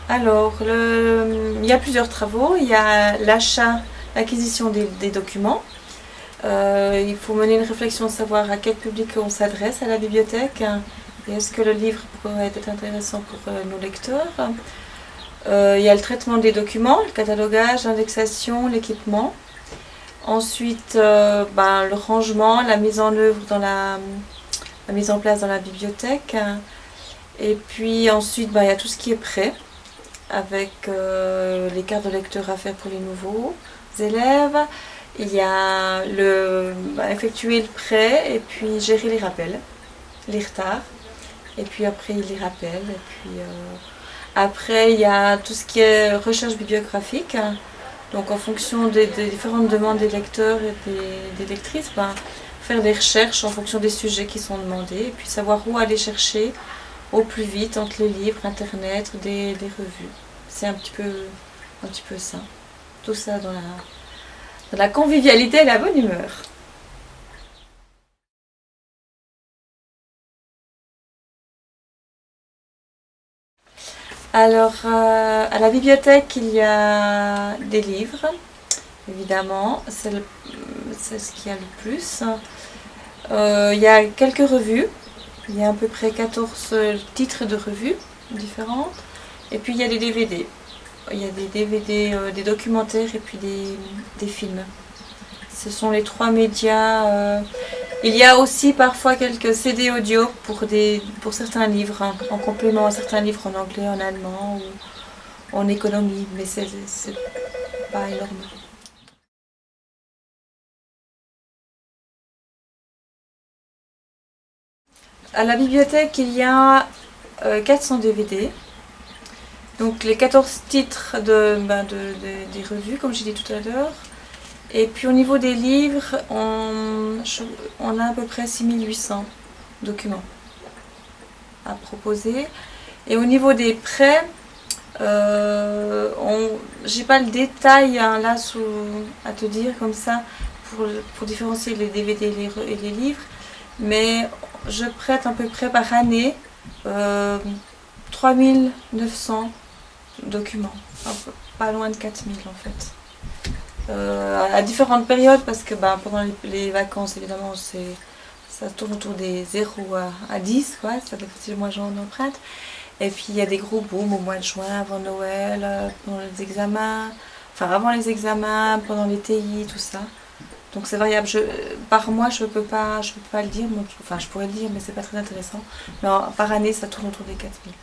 Alors, il y a plusieurs travaux. Il y a l'acquisition des documents. Il faut mener une réflexion de savoir à quel public on s'adresse à la bibliothèque et est-ce que le livre pourrait être intéressant pour nos lecteurs. Il y a le traitement des documents, le catalogage, l'indexation, l'équipement. Ensuite, le rangement, la mise en œuvre la mise en place dans la bibliothèque. Et puis ensuite, il y a tout ce qui est prêt, avec les cartes de lecteur à faire pour les nouveaux élèves. Il y a effectuer le prêt et puis gérer les rappels, les retards. Et puis après, il les rappelle. Et puis après, il y a tout ce qui est recherche bibliographique. Donc en fonction des différentes demandes des lecteurs et des lectrices, faire des recherches en fonction des sujets qui sont demandés. Et puis savoir où aller chercher au plus vite entre les livres, internet, des revues. C'est un petit peu ça. Tout ça dans la convivialité et la bonne humeur. Alors, à la bibliothèque, il y a des livres, évidemment, c'est ce qu'il y a le plus. Il y a quelques revues, il y a à peu près 14 titres de revues différentes. Et puis il y a des DVD. Il y a des DVD, des documentaires et puis des films. Ce sont les trois médias. Il y a aussi parfois quelques CD audio pour certains livres, en complément à certains livres en anglais, en allemand ou en économie, mais c'est pas énorme. À la bibliothèque, il y a 400 DVD. Donc les 14 titres des revues, comme j'ai dit tout à l'heure. Et puis au niveau des livres, on a à peu près 6800 documents à proposer. Et au niveau des prêts, j'ai pas le détail là à te dire comme ça pour différencier les DVD et les livres, mais je prête à peu près par année 3900 documents, pas loin de 4000 en fait. À différentes périodes parce que pendant les vacances évidemment ça tourne autour des 0 à 10 quoi, ça fait si moi j'en emprunte. Et puis il y a des gros booms au mois de juin, avant Noël, pendant les examens, avant les examens, pendant les TI, tout ça. Donc c'est variable. Par mois je peux pas le dire, je pourrais le dire mais c'est pas très intéressant. Mais par année ça tourne autour des 4000.